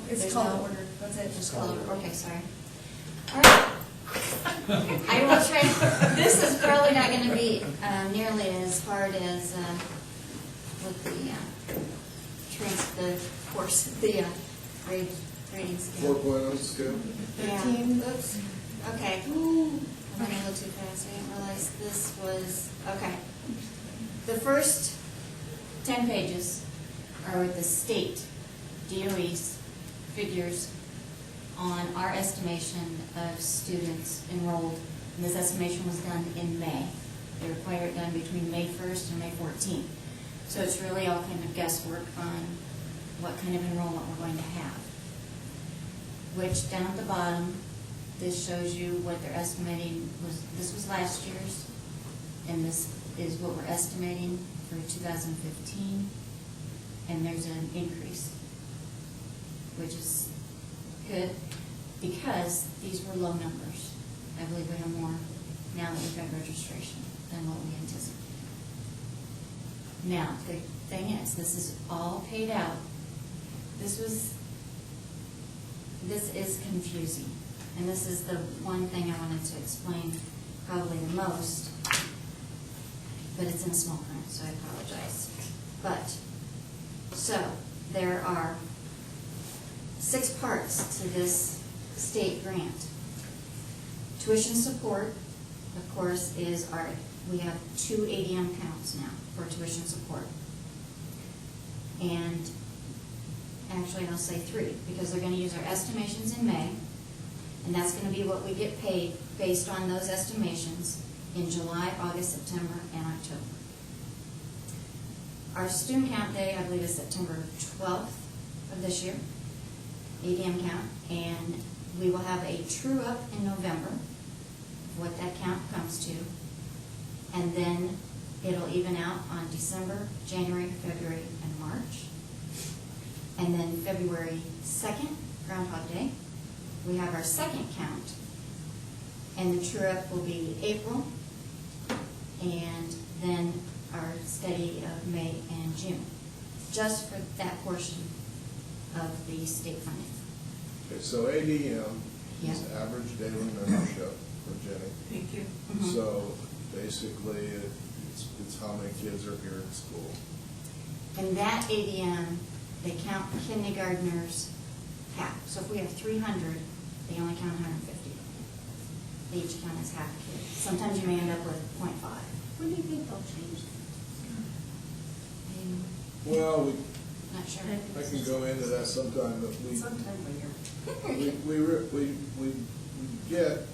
It's There's called no- order, that's it. Just call it, okay, sorry. All right. I will try, this is probably not gonna be nearly as hard as with the course, the grading scale. 4.0 scale. Yeah. 15. Oops, okay. I went a little too fast, I didn't realize this was, okay. The first 10 pages are with the state DOE's figures on our estimation of students enrolled. And this estimation was done in May. They require it done between May 1st and May 14th. So it's really all kind of guesswork on what kind of enrollment we're going to have. Which down at the bottom, this shows you what they're estimating was, this was last year's, and this is what we're estimating for 2015. And there's an increase, which is good, because these were low numbers. I believe we have more now that we've got registration than what we anticipated. Now, the thing is, this is all paid out. This is confusing, and this is the one thing I wanted to explain probably the most, but it's in small print, so I apologize. But, so, there are 6 parts to this state grant. Tuition support, of course, is we have 2 ADM counts now for tuition support. And actually, I'll say 3, because they're gonna use our estimations in May, and that's gonna be what we get paid based on those estimations in July, August, September, and October. Our student count day, I believe, is September 12th of this year, ADM count, and we will have a true up in November, what that count comes to, and then it'll even out on December, January, February, and March. And then February 2nd, Groundhog Day, we have our second count, and the true up will be April, and then our steady of May and June, just for that portion of the state funding. Okay, so ADM is Yeah. average daily membership for Jenny. Thank you. Mhm. So basically, it's how many kids are here in school. And that ADM, they count kindergartners half. So if we have 300, they only count 150. They each count as half a kid. Sometimes you may end up with 0.5. When do you think they'll change Well, Not sure. I can go into that sometime, but we sometime later? get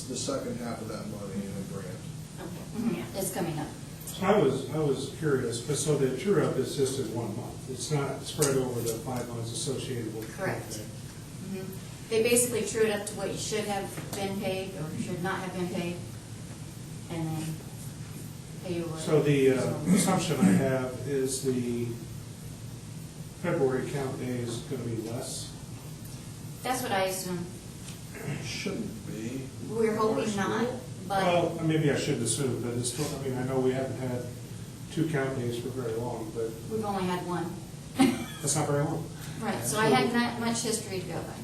the second half of that money in a grant. Mhm. It's coming up. I was curious, but so the true up is just in 1 month. It's not spread over the 5 months associated with. the Correct. thing. Mhm. They basically true it up to what you should have been paid or should not have been paid, and then pay you what. So the assumption I have is the February count day is going to be less. That's what I assume. Shouldn't be. We're hoping Our not, school. but Well, maybe I shouldn't assume, but it's still, I mean, I know we haven't had 2 count days for very long, but we've only had one. that's not very long. Right, so I had not much history to go by.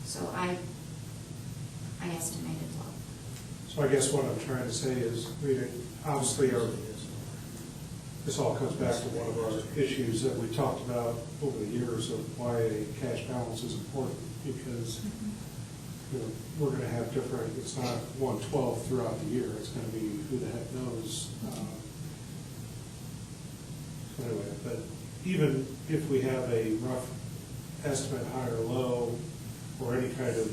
So I estimated low. So I guess what I'm trying to say is, obviously, this all comes back to one of our issues that we talked about over the years of why a cash balance is important, because we're going to have different, it's not 1/12 throughout the year, it's going to be who the heck knows. Anyway, but even if we have a rough estimate, high or low, or any kind of,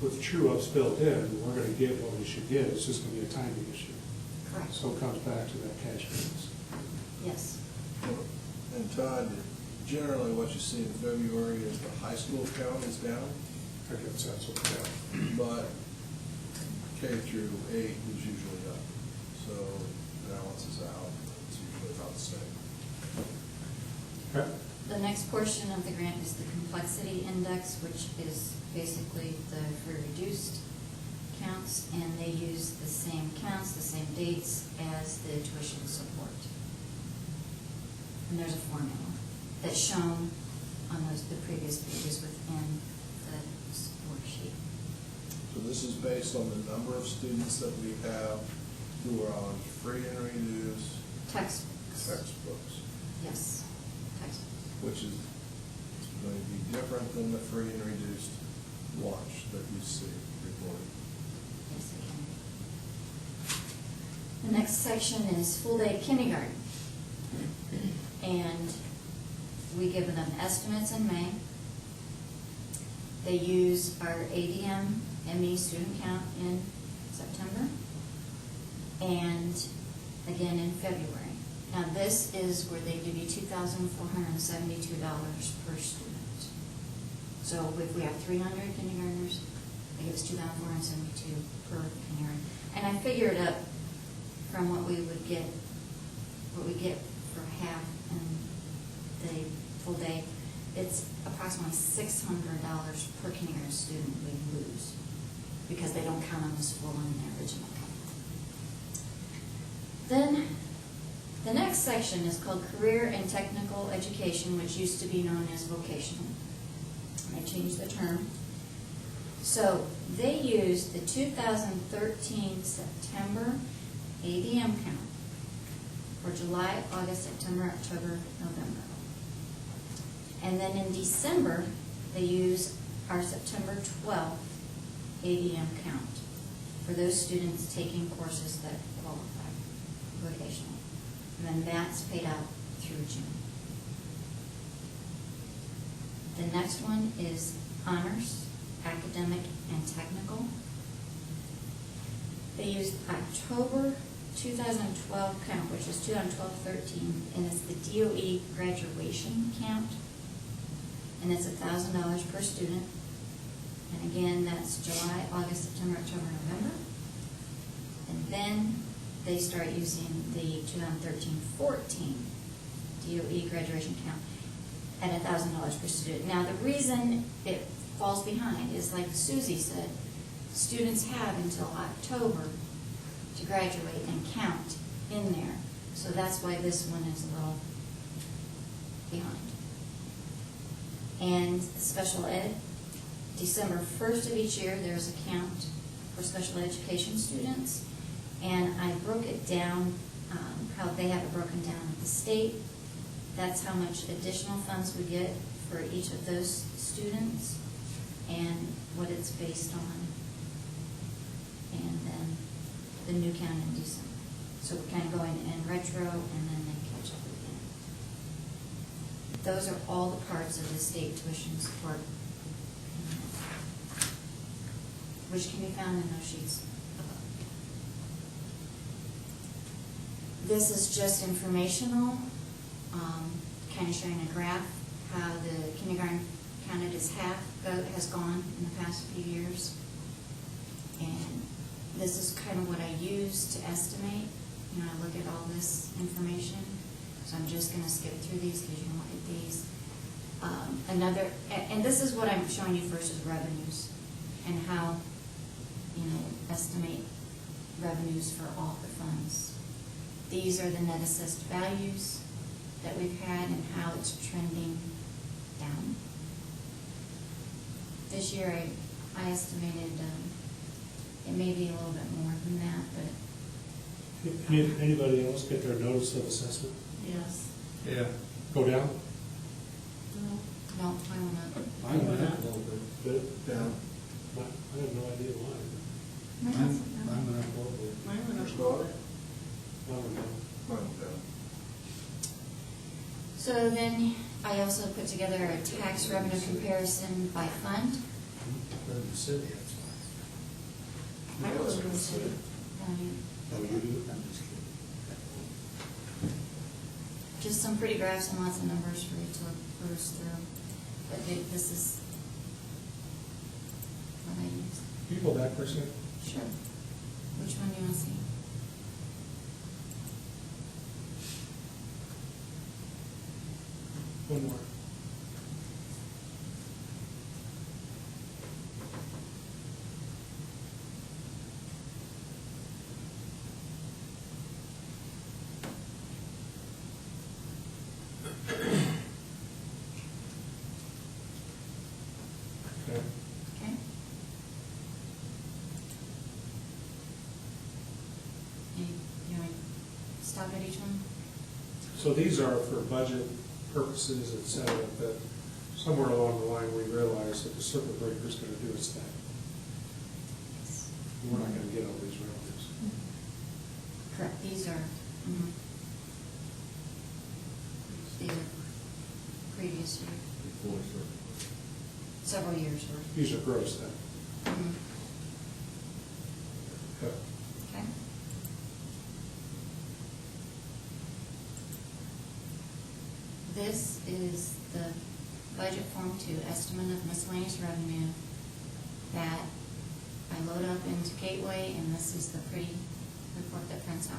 with true ups built in, we're going to get what we should get, it's just going to be a timing issue. Correct. So it comes back to that cash balance. Yes. And Todd, generally what you see in February is the high school count is down, I guess that's what we got. but K through 8 is usually up. So balances out, it's usually about the same. Okay. The next portion of the grant is the complexity index, which is basically the for reduced counts, and they use the same counts, the same dates as the tuition support. And there's a formula. that's shown on the previous pages within the worksheet. So this is based on the number of students that we have who are on free and reduced Textbooks. textbooks, Yes, textbooks. which is going to be different than the free and reduced lunch that you see reported. Yes, I can. The next section is full-day kindergarten. And we give them estimates in May. They use our ADM ME student count in September and again in February. Now this is where they give you $2,472 per student. So if we have 300 kindergartners, they give us $2,472 per kindergarten. And I figured up from what we would get, what we get for half and the full day, it's approximately $600 per kindergarten student we lose because they don't count them as full in the original count. Then the next section is called Career and Technical Education, which used to be known as vocational. I changed the term. So they used the 2013 September ADM count for July, August, September, October, November. And then in December, they use our September 12th ADM count for those students taking courses that qualify vocational. And then that's paid out through June. The next one is honors, academic, and technical. They used October 2012 count, which is 2012-13, and it's the DOE graduation count, and it's $1,000 per student. And again, that's July, August, September, October, November. And then they start using the 2013-14 DOE graduation count at $1,000 per student. Now, the reason it falls behind is, like Susie said, students have until October to graduate and count in there. So that's why this one is a little behind. And special ed, December 1st of each year, there's a count for special education students. And I broke it down, how they have it broken down at the state. That's how much additional funds we get for each of those students and what it's based on. And then the new count in December. So we're kind of going in retro and then they catch up again. Those are all the parts of the state tuition support, which can be found in those sheets above. This is just informational, kind of showing a graph how the kindergarten counted as half has gone in the past few years. And this is kind of what I use to estimate. You know, I look at all this information. So I'm just going to skip through these because you can look at these. And this is what I'm showing you first is revenues and how, you know, estimate revenues for all the funds. These are the net assessed values that we've had and how it's trending down. This year I estimated it may be a little bit more than that, but. Anybody else get their notice of assessment? Yes. Yeah. Go down? No, I will not. I went up a little bit. Did it? Down. I have no idea why. Mine went up a little bit. went Yours up. go up? Mine went down. Mine went down. So then I also put together a tax revenue comparison by fund. In the city, that's why. I was going to say, Oh, you do? I'm just kidding. Just some pretty graphs and lots of numbers for you to peruse through. But this is what I use. Can you go back for a second? Sure. Which one do you want to see? One more. at each one? So these are for budget purposes, et cetera, but somewhere along the line, we realized that the circuit breaker's gonna do its thing. We're not gonna get all these revenues. Correct, these are, mhm. These are previous year, Fully certain. several years worth. These are gross then. Mhm. Okay. Okay. This is the budget form 2, estimate of miscellaneous revenue that I load up into Gateway, and this is the pretty report that prints out.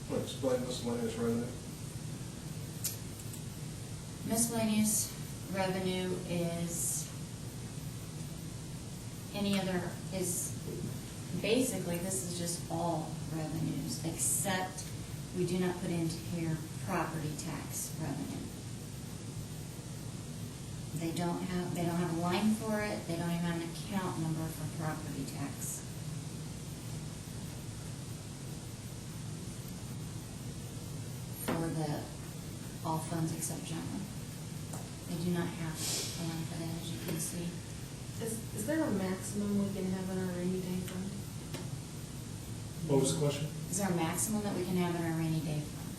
Well, explain miscellaneous revenue. Miscellaneous revenue is basically, this is just all revenues, except we do not put into here property tax revenue. They don't have a line for it, they don't even have an account number for property tax. For the all funds except general. They do not have a line for that, as you can see. Is there a maximum we can have in our rainy day fund? What was the question? Is there a maximum that we can have in our rainy day fund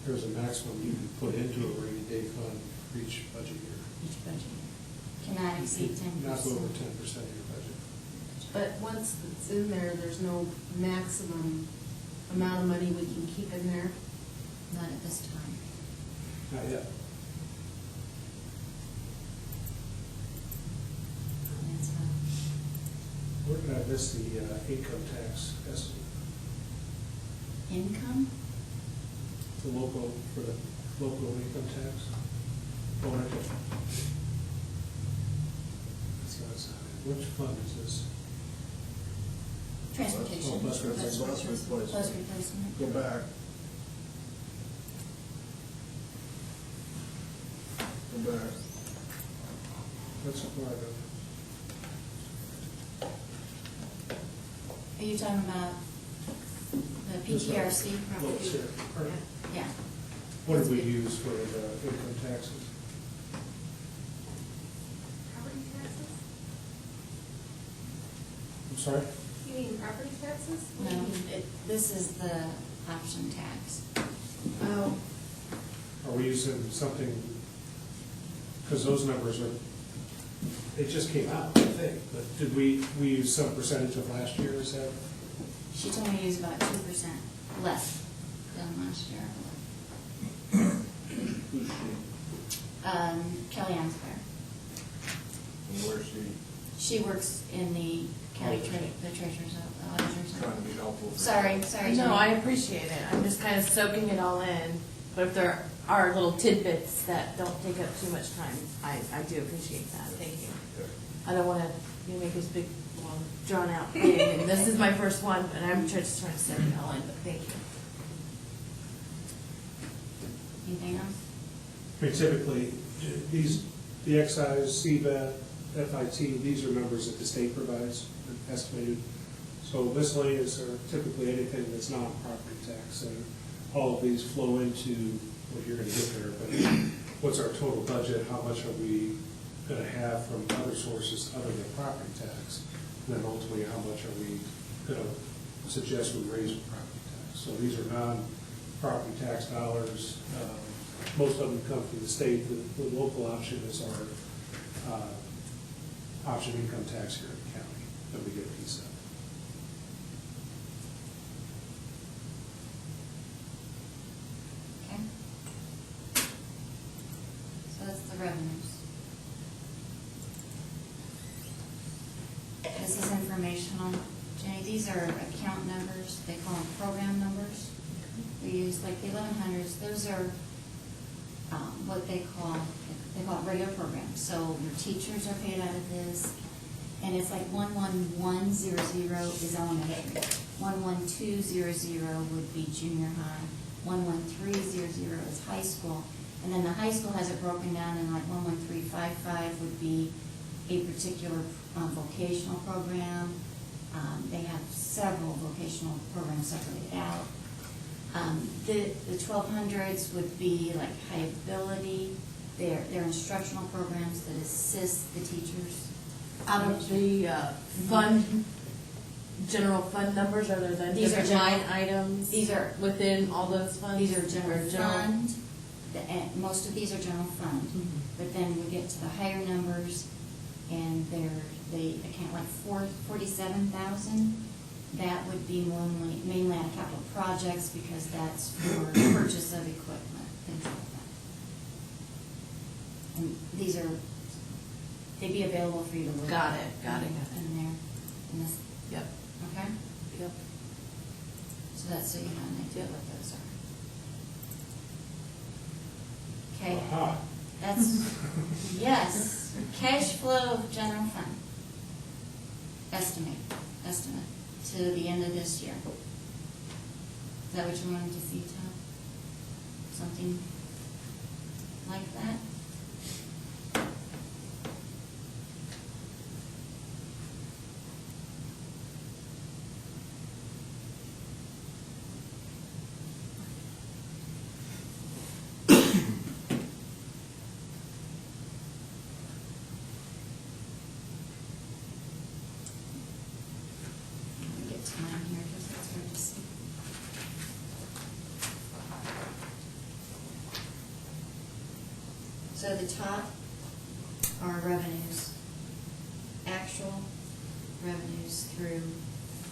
There's a maximum you can put into a rainy day fund for each budget year. each budget year? Cannot exceed 10%. Not over 10% of your budget. But once it's in there, there's no maximum amount of money we can keep in there? Not at this time. Not yet. That's how. Where did I miss the income tax estimate? Income? The local, for the local income tax? Oh, right there. That's not it. Which fund is this? Transportation. Oh, bus replacement. Bus replacement. Bus replacement. Go back. Go back. That's where I go. Are you talking about the PTRC Well, property? it's here. Or- Yeah. What did we use for the income taxes? Property taxes? I'm sorry? You mean property taxes? No, this is the option tax. Oh. Are we using something, because those numbers are, they just came out, I think, but did we use some percentage of last year, is that? She told me to use about 2% less than last year. Who's she? Kelly Ansgar. And where's she? She works in the county the treasurer's auditor's Trying to office. be helpful. Sorry. No, Jenny. I appreciate it. I'm just kind of soaking it all in. But if there are little tidbits that don't take up too much time, I do appreciate that. Thank you. Okay. I don't want to make this big, long, drawn out thing. And this is my first one, and I'm just trying to soak it all in, but thank you. Anything else? I mean, typically, the excise, CVET, FIT, these are numbers that the state provides, estimated. So miscellaneous are typically anything that's not property tax, and all of these flow into what you're gonna get there. But what's our total budget, how much are we gonna have from other sources other than property tax? And then ultimately, how much are we gonna suggest we raise with property tax? So these are non-property tax dollars. Most of them come from the state. The local option is our option income tax here in the county that we get a piece of. Okay. So that's the revenues. This is informational. Jenny, these are account numbers. They call them program numbers. We use like the 1100s. Those are what they call it regular programs. So your teachers are paid out of this. And it's like 11100 is elementary. 11200 would be junior high. 11300 is high school. And then the high school has it broken down in like 11355 would be a particular vocational program. They have several vocational programs separated out. The 1200s would be like high ability. They're instructional programs that assist the teachers. Out of the fund, general fund numbers, are there then These are different line general- items? these are- within all those funds? These are Or general fund, most of these are general fund. Mhm. But then we get to the higher numbers, and they account like 47,000. That would be mainly on capital projects, because that's for purchase of equipment, things like that. And these are, they'd be available for you to look at. Got it. In there, in this, Yep, okay? yep. So that's so you have an idea what those are. Okay. Aha. That's, yes, cash flow of general fund. Estimate to the end of this year. Is that what you wanted to see, Tom? Something like that? Let me get to mine here, because it's hard to see. So the top are revenues, actual revenues through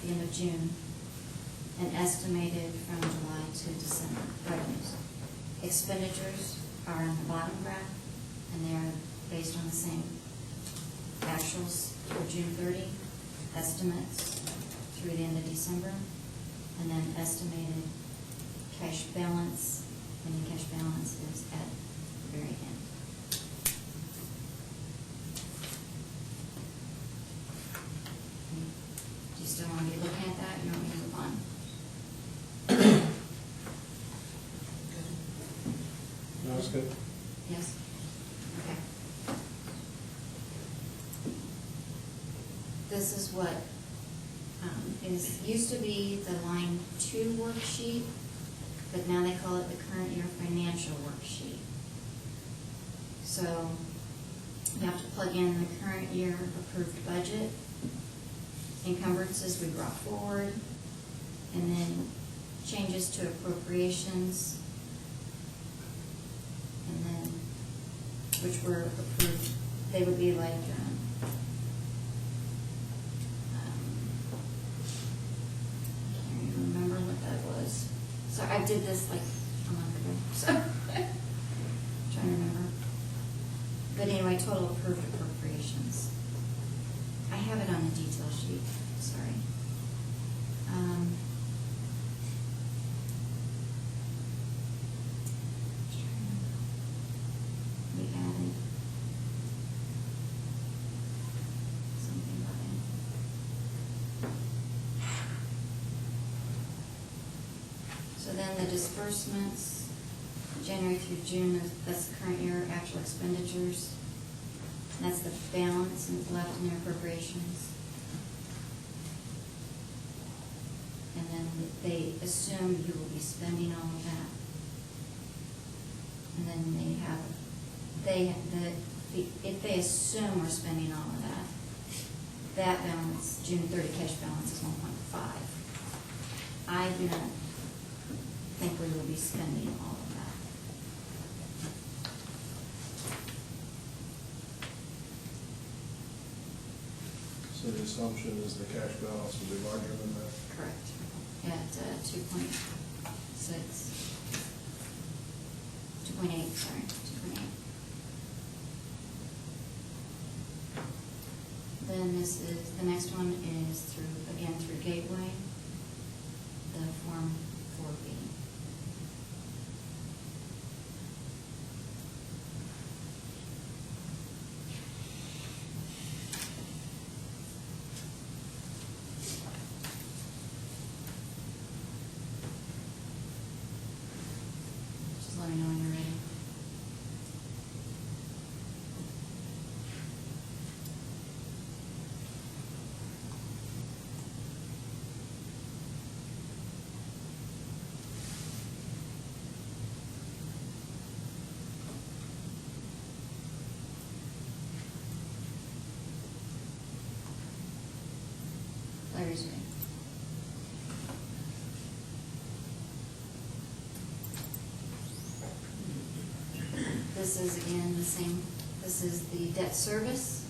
the end of June, and estimated from July to December revenues. Expenditures are in the bottom graph, and they're based on the same actuals through June 30, estimates through the end of December, and then estimated cash balance, and the cash balance is at the very end. Do you still want to be looking at that, or you want me to move on? No, it's good. Yes? Okay. This is what used to be the line 2 worksheet, but now they call it the current year financial worksheet. So you have to plug in the current year approved budget, encumbrances we brought forward, and then changes to appropriations, and then, which were approved, they would be like, I can't even remember what that was. So I did this like a month ago, so, trying to remember. But anyway, total approved appropriations. I have it on the detail sheet, sorry. We added something about it. So then the disbursements, January through June, that's the current year actual expenditures. That's the balance left in their appropriations. And then they assume you will be spending all of that. And then if they assume we're spending all of that, that balance, June 30 cash balance is 1.5. I do not think we will be spending all of that. So the assumption is the cash balance will be larger than that? Correct. At 2.6, 2.8, sorry, 2.8. Then the next one is through Gateway, the Form 4B. Just let me know when you're ready. this is again the same, this is the debt service,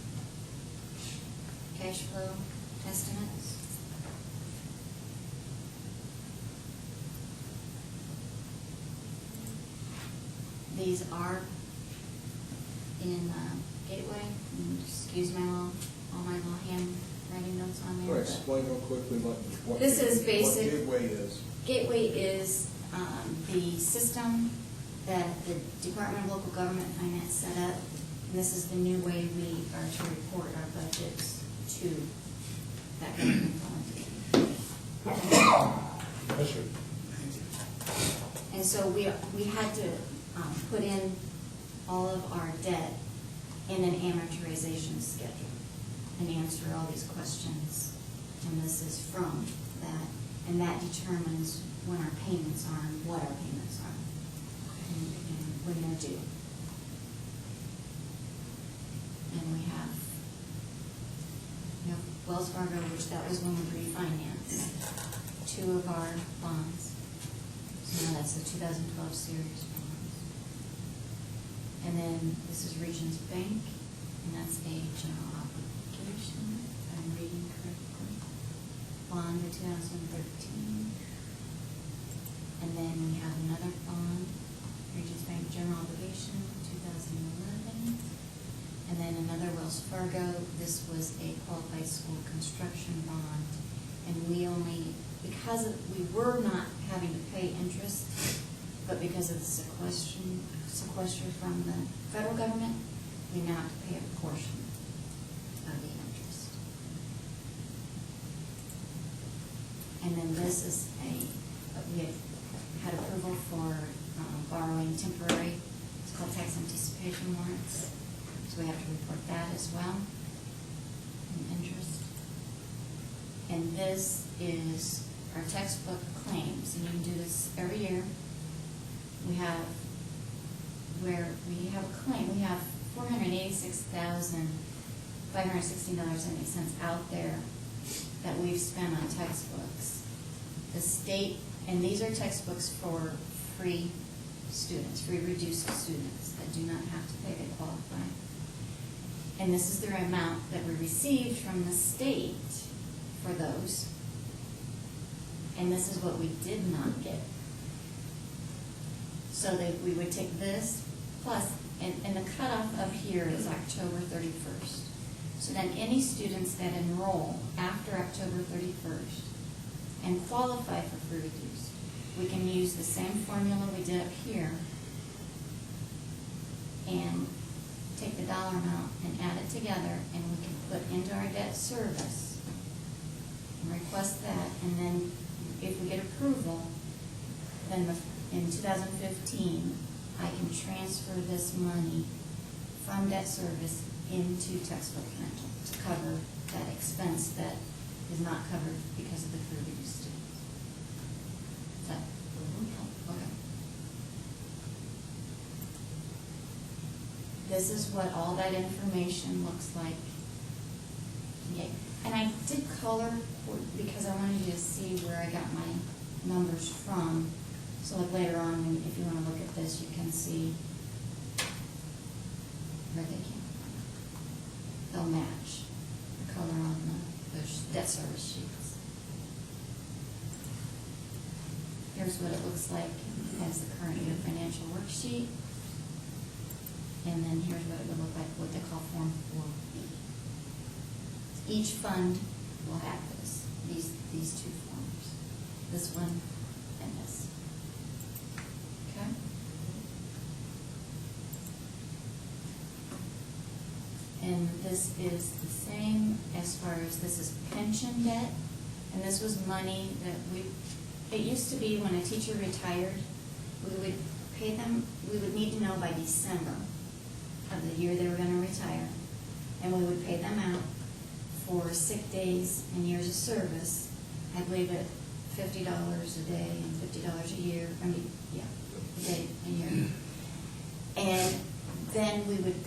cash flow estimates. These are in Gateway, and excuse my all my little handwriting notes on All there. right, but- explain real quickly what. This is basic- What Gateway is. Gateway is the system that the Department of Local Government Finance set up. And this is the new way we are to report our budgets to that government entity. That's right. And so we had to put in all of our debt in an amortization schedule and answer all these questions. And this is from that, and that determines when our payments are and what our payments are and when they're due. And we have Wells Fargo, which that was when we refinanced 2 of our bonds. So now that's the 2012 series bonds. And then this is Regions Bank, and that's a general obligation, if I'm reading correctly. Bond, the 2013. And then we have another bond, Regions Bank General Obligation, 2011. And then another Wells Fargo, this was a qualified school construction bond. And we only, because we were not having to pay interest, but because of the sequester from the federal government, we now have to pay a portion of the interest. And then this is we had approval for borrowing temporary, it's called tax anticipation warrants. So we have to report that as well, and interest. And this is our textbook claims, and you can do this every year. We have, where we have a claim, we have $486,516.78 out there that we've spent on textbooks. The state, and these are textbooks for free students, free reduced students that do not have to pay, they qualify. And this is the amount that we received from the state for those. And this is what we did not get. So that we would take this plus, and the cutoff up here is October 31st. So then any students that enroll after October 31st and qualify for free reduced, we can use the same formula we did up here and take the dollar amount and add it together, and we can put into our debt service and request that, and then if we get approval, then in 2015, I can transfer this money from debt service into textbook rental to cover that expense that is not covered because of the free reduced students. Is that, okay. This is what all that information looks like. Okay. And I did color because I wanted you to see where I got my numbers from. So like later on, if you want to look at this, you can see where they came from. They'll match the color on the debt service sheets. Here's what it looks like as the current year financial worksheet. And then here's what it would look like, what they call Form 4B. Each fund will have these two forms, this one and this. Okay? And this is the same as far as this is pension debt, and this was money that it used to be when a teacher retired, we would pay them, we would need to know by December of the year they were going to retire, and we would pay them out for sick days and years of service. I believe at $50 a day and $50 a year. I mean, yeah, a day, a year. And then we would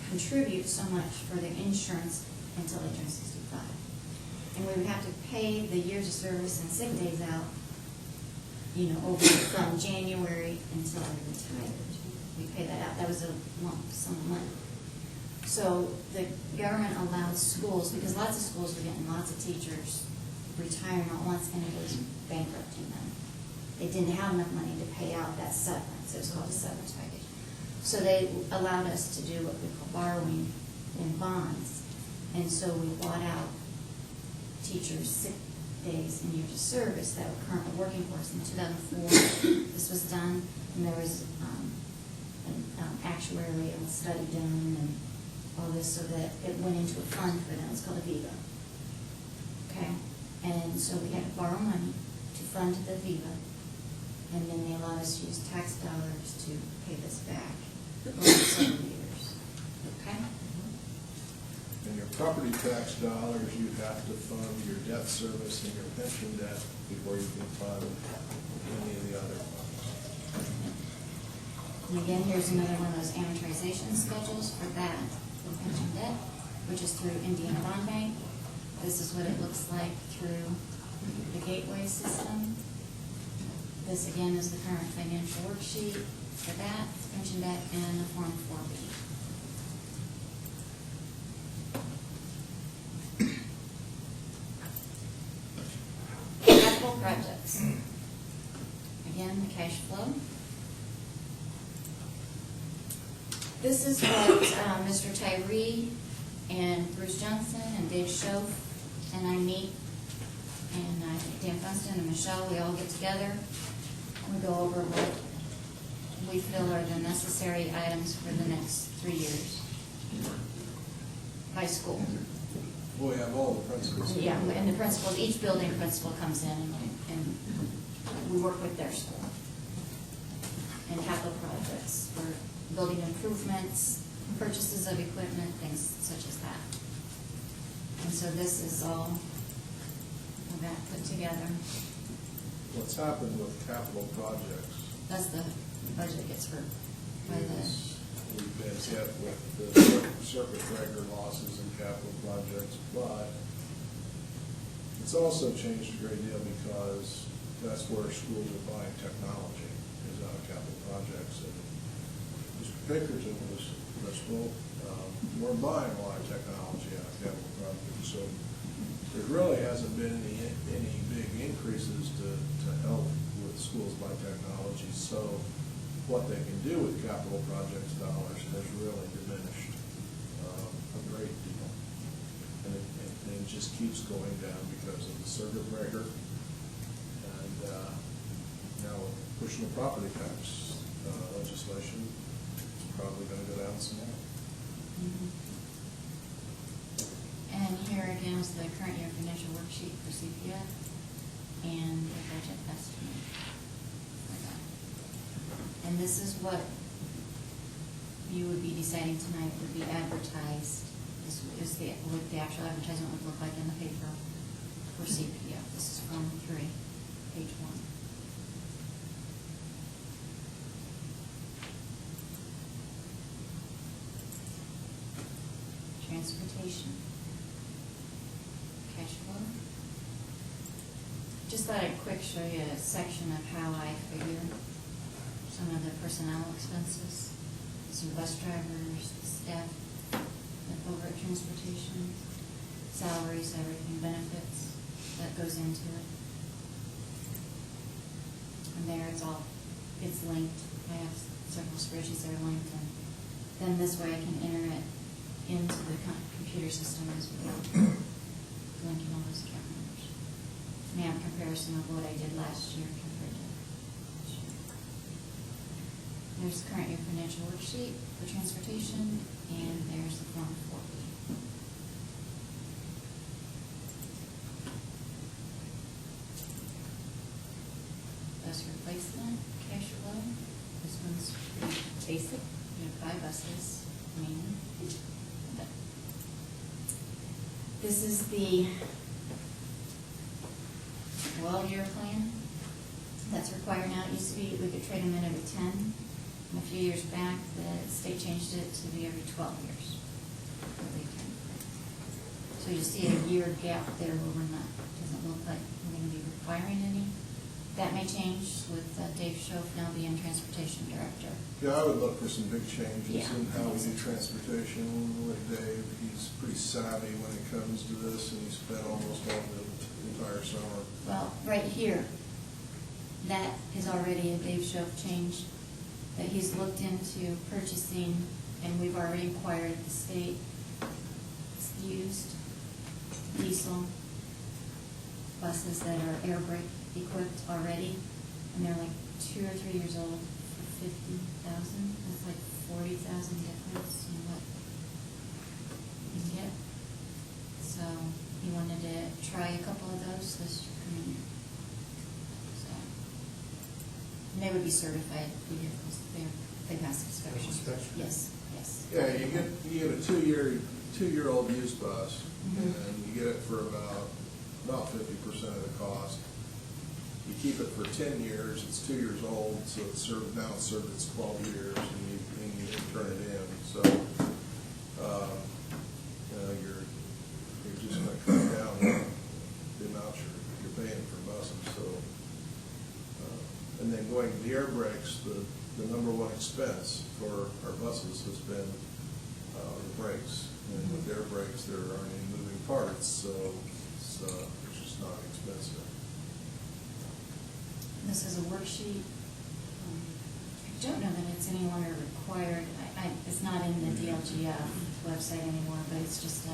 contribute so much for their insurance until they turn 65. And we would have to pay the years of service and sick days out over from January until I retired. We pay that out. That was a lump sum of money. So the government allowed schools, because lots of schools were getting lots of teachers retiring all at once, and it was bankrupting them. They didn't have enough money to pay out that severance. It was called a severance package. So they allowed us to do what we call borrowing in bonds. And so we bought out teachers' sick days and years of service that were currently working for us. In 2004, this was done, and there was an actuarial study done and all this, so that it went into a fund for them. It's called Aviva. Okay? And so we had to borrow money to fund the Aviva, and then they allowed us to use tax dollars to pay this back over several years. Okay? And your property tax dollars, you have to fund your debt service and your pension debt before you can fund any of the other funds. And again, here's another one of those amortization schedules for that, for pension debt, which is through Indiana Bond Bank. This is what it looks like through the Gateway system. This again is the current financial worksheet for that, pension debt, and the Form 4B. Capital projects. Again, the cash flow. This is what Mr. Tyree and Bruce Johnson and Dave Schoaf and I meet, and Dan Funston and Michelle, we all get together. We go over what we feel are the necessary items for the next 3 years by school. We have all the principals. Yeah, and the principals, each building principal comes in and we work with their school. And capital projects for building improvements, purchases of equipment, things such as that. And so this is all of that put together. What's happened with capital projects That's the budget gets for, by the, is we've been hit with the circuit breaker losses in capital projects, but it's also changed a great deal because that's where schools are buying technology, is out of capital projects. And Mr. Pinkerton was principal, we're buying a lot of technology out of capital projects, so there really hasn't been any big increases to help with schools by technology. So what they can do with capital projects dollars has really diminished a great deal. And it just keeps going down because of the circuit breaker. And now pushing the property tax legislation, it's probably going to go down some more. and here again is the current year financial worksheet for CPF and the budget estimate for that. And this is what you would be deciding tonight would be advertised. This is what the actual advertisement would look like in the paper for CPF. This is Form 3, page 1. Transportation. Cash flow. Just thought I'd quick show you a section of how I figure some of the personnel expenses. Some bus drivers, staff, that over at transportation, salaries, everything, benefits, that goes into it. And there it's linked. I have several spreadsheets that are linked, and then this way I can enter it into the computer system as well, linking all those account numbers. And I have a comparison of what I did last year compared to this year. There's the current year financial worksheet for transportation, and there's the Form 4B. Bus replacement, cash flow. This one's pretty basic. We have 5 buses, mainly. This is the 12-year plan that's required now. It used to be we could trade them in every 10. And a few years back, the state changed it to be every 12 years. So you see a year gap there where we're not, doesn't look like we're going to be requiring any that may change with Dave Schoaf now being transportation director. Yeah, I would look for some big changes Yeah. in how we do transportation with Dave. He's pretty savvy when it comes to this, and he spent almost all the entire summer. Well, right here, that is already a Dave Schoaf change, that he's looked into purchasing, and we've already inquired at the state, used diesel buses that are air brake equipped already, and they're like 2 or 3 years old for 50,000. That's like 40,000 difference in what you can get. So he wanted to try a couple of those this coming year. So, and they would be certified vehicles. They pass inspection. Inspection. Yes, yes. Yeah, you get a two-year-old used bus, Mhm. and you get it for about 50% of the cost. You keep it for 10 years, it's 2 years old, so it's served its 12 years, and you turn it in. So, you're just gonna cut down the amount you're paying for buses, so. And then going to the air brakes, the number one expense for our buses has been the brakes. And with air brakes, there aren't any moving parts, so it's just not expensive. This is a worksheet. I don't know that it's any longer required. It's not in the DLGF website anymore, but it's just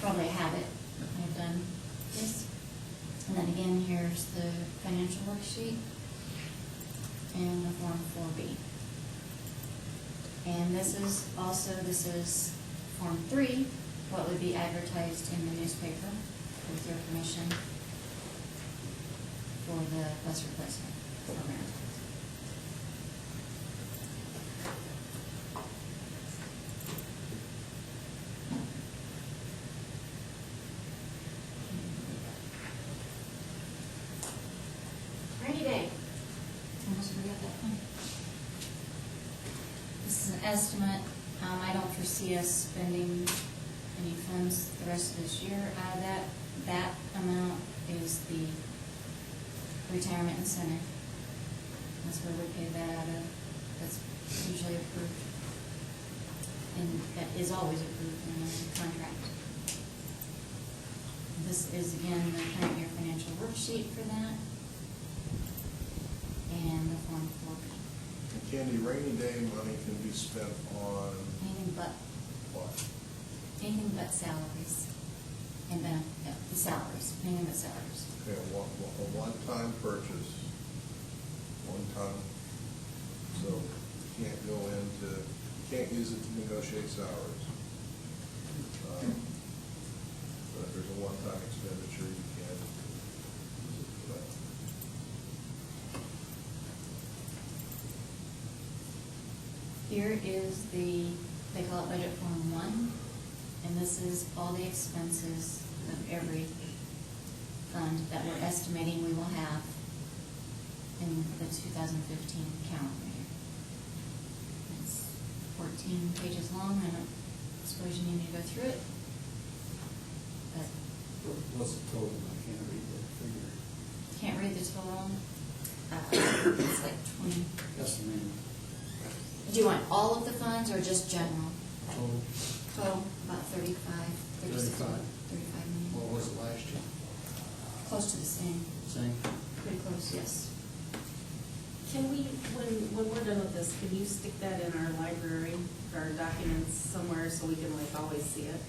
probably a habit I've done this. And then again, here's the financial worksheet and the Form 4B. And this is Form 3, what would be advertised in the newspaper with your permission for the bus replacement program. Rainy day. Almost forgot that one. This is an estimate. I don't foresee us spending any funds the rest of this year out of that. That amount is the retirement incentive. That's where we pay that out of. That's usually approved. And that is always approved in the contract. This is again the current year financial worksheet for that. And the Form 4B. Candy, rainy day money can be spent on Anything but, what? anything but salaries. And then, yeah, the salaries, anything but salaries. Okay, a one-time purchase, one time. So you can't use it to negotiate salaries. But if there's a one-time expenditure, you can use it for that. Here is they call it budget form 1, and this is all the expenses of every fund that we're estimating we will have in the 2015 calendar year. It's 14 pages long, I don't suppose you need me to go through it. But What's the total? I can't read that figure. can't read the total. It's like 20. That's the main Do you want all of the funds or just general? total. Total, about 35, 36, 35. 35 million. What was it last year? Close to the same, Same? pretty close, yes. Can we, when we're done with this, can you stick that in our library, our documents somewhere so we can like always see it?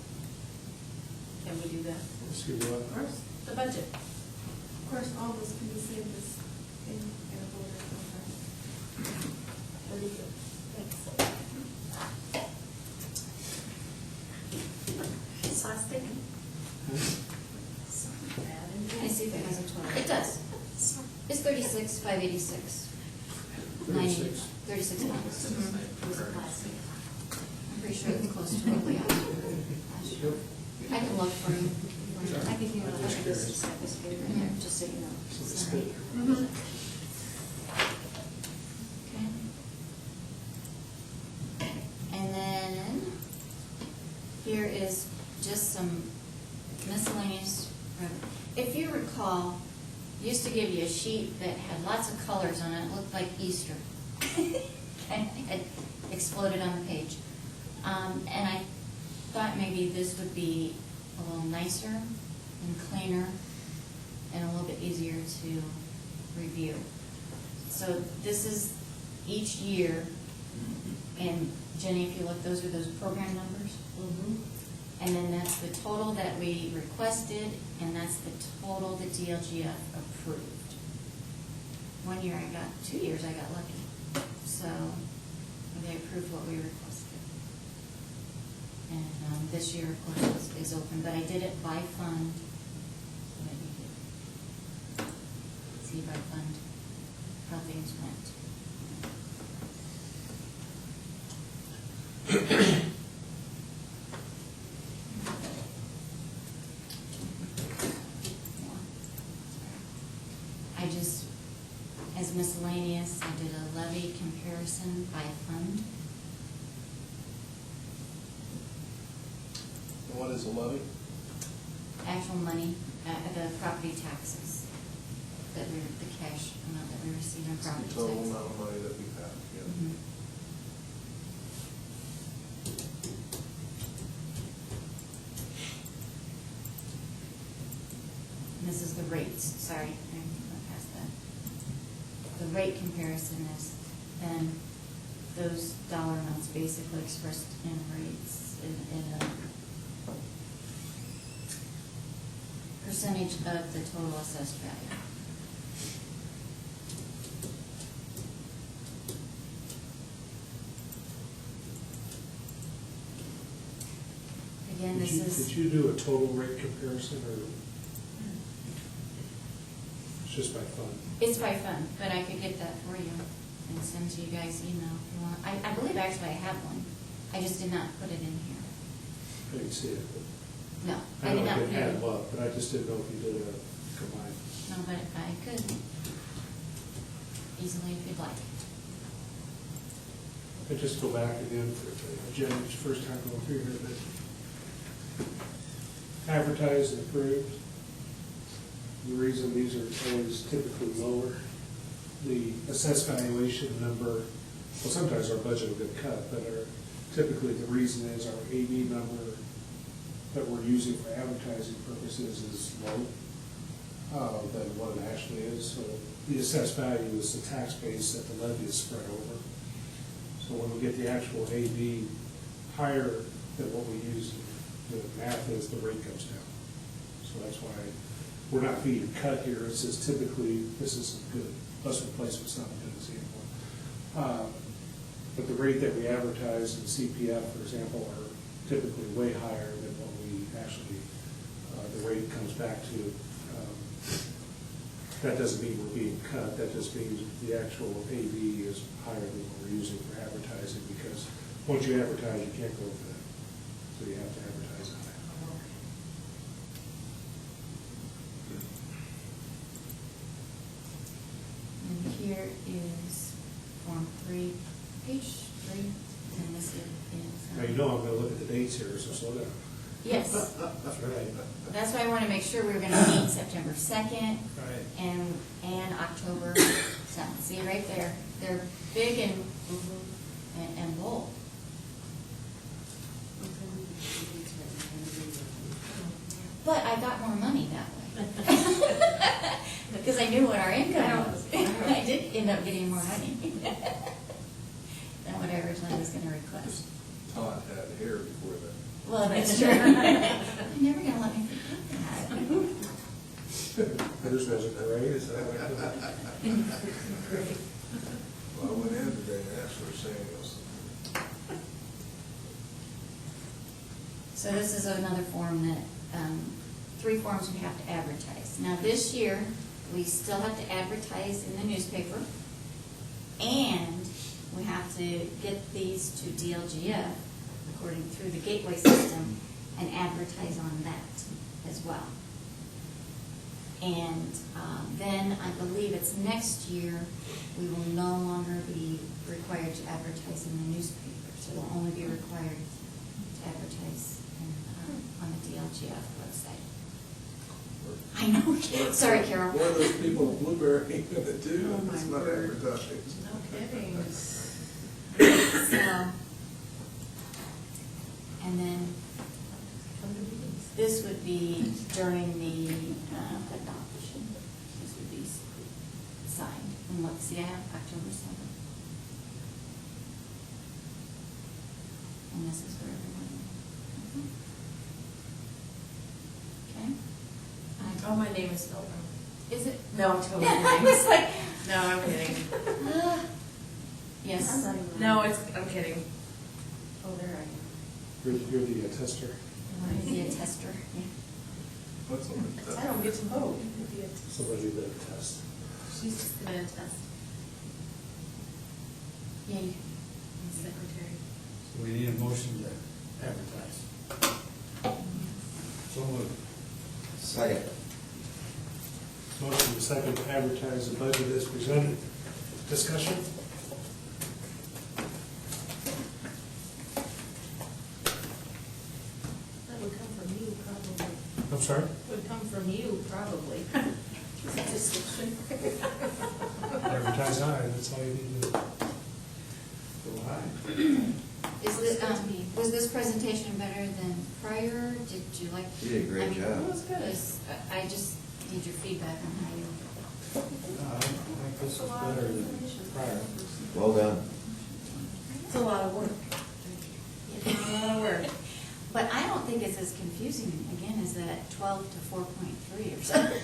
Can we do that? Let's see what. Of course, the budget. Of course, all this can be saved this in a folder sometime. What do you think? Thanks. Plastic? Something bad in I see if it has a total. It does. It's 36,586. 36. 36 bucks. It was a plastic. I'm pretty sure it's close to what we have. Yep. I can look for you. I can give you a I'm just look. curious. Here, just so you know. So it's Sorry. good. Okay. And then, here is just some miscellaneous revenue. If you recall, you used to give you a sheet that had lots of colors on it, it looked like Easter. And it had exploded on the page. And I thought maybe this would be a little nicer and cleaner and a little bit easier to review. So this is each year, and Jenny, if you look, those are those program numbers. And then that's the total that we requested, and that's the total that DLGF approved. 1 year I got, 2 years I got lucky. So they approved what we requested. And this year, of course, is open, but I did it by fund. Let me see by fund how things went. I just, as miscellaneous, I did a levy comparison by fund. And what is a levy? Actual money, the property taxes, that we, the cash amount that we receive in It's the property total taxes. amount of money that we have, yeah. Mhm. And this is the rates, sorry, I went past that. The rate comparison is then those dollar amounts basically expressed in rates, in a percentage of the total assessed value. Again, this is. Did you do a total rate comparison, or it's just by fund? It's by fund, but I could get that for you and send to you guys email if you want. I believe actually I have one. I just did not put it in here. I didn't see it, No, but I I did know not I put could it add in. them up, but I just didn't know if you did a combined. No, but I could easily if you'd like. I just go back again for Jen's first time going through here, but advertised and approved. The reason these are always typically lower, the assessed valuation number, well, sometimes our budget will get cut, but typically the reason is our AV number that we're using for advertising purposes is low than what it actually is. So the assessed value is the tax base that the levy is spread over. So when we get the actual AV higher than what we use, the math is the rate comes down. So that's why we're not being cut here. It says typically this isn't good. Bus replacement's not a good example. But the rate that we advertise in CPF, for example, are typically way higher than what we actually, the rate comes back to. That doesn't mean we're being cut, that just means the actual AV is higher than what we're using for advertising, because once you advertise, you can't go for that. So you have to advertise high. And here is Form 3, page 3, and this is. Now, you know I'm gonna look at the dates here, so slow down. Yes, That's right. that's why I want to make sure we were going to meet September 2nd Right. and October 7th. See, right there, they're big and bold. But I got more money that way. Because I knew what our income was. I did end up getting more money than what I originally was going to request. Todd had hair before that. Well, that's true. You're never going to let me forget that. Yours wasn't great, is that what it was? Well, I went in today and asked for Samuels. So this is another form that, 3 forms we have to advertise. Now, this year, we still have to advertise in the newspaper, and we have to get these to DLGF, according through the gateway system, and advertise on that as well. And then I believe it's next year, we will no longer be required to advertise in the newspaper. So we'll only be required to advertise on the DLGF website. I know, sorry, Carol. What are those people at Blueberry gonna do? Oh, my It's not word. advertised. No kidding. So, and then Come to meetings. this would be during the adoption. This would be signed. And let's see, I have October 7th. And this is for everyone. Okay? Oh, my name is spelled wrong. Is it? No, I'm totally I kidding. was like, No, I'm kidding. yes. No, I'm kidding. Oh, there I am. You're the attester. The attester, yeah. What's on the- I don't get to vote. Somebody that attests. She's just gonna attest. Yeah, you Secretary. So we need a motion to advertise. So moved. Second. Motion to second to advertise the budget as presented. Discussion? That would come from you, probably. I'm sorry? Would come from you, probably. Description. Advertise aye, that's all you need to do. Go high. Is this, was this presentation better than prior? Did you like? You did a great I mean, job. It was good. I just need your feedback on how you. I think this is better than prior. Well done. It's a lot of work. A lot of work. But I don't think it's as confusing, again, as that 12 to 4.3 or something.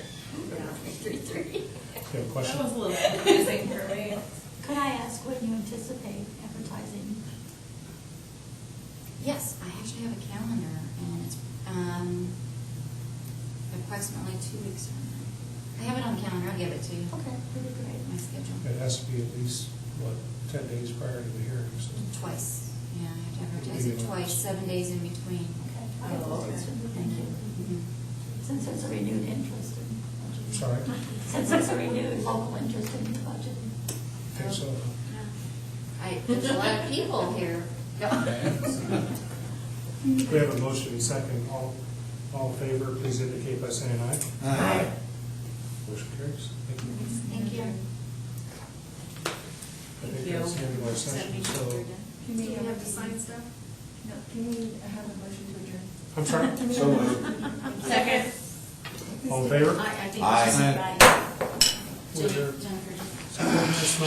3.3. You have a That question? was a little confusing for me. Could I ask when you anticipate advertising? Yes, I actually have a calendar, and it's approximately 2 weeks from now. I have it on the calendar, I'll give it to you. Okay, pretty great. My schedule. It has to be at least, 10 days prior to the hearing, so. Twice. Yeah, I have to advertise it twice, 7 days in between. Okay. I have Oh, this okay. question. Thank you. Mhm. Since there's a renewed interest in I'm budget. sorry? Since there's a renewed local interest in the budget. I think so. There's a lot of people here. We have a motion and second. All in favor, please indicate by saying aye. Aye. Motion carries. Thank you. Thank you. I think that's the end of our session, so, Can we have to sign stuff? No, can we have a motion to adjourn? I'm sorry? So moved. Second. All in favor? I think. Aye. Jennifer. We're adjourned. Jennifer. So, just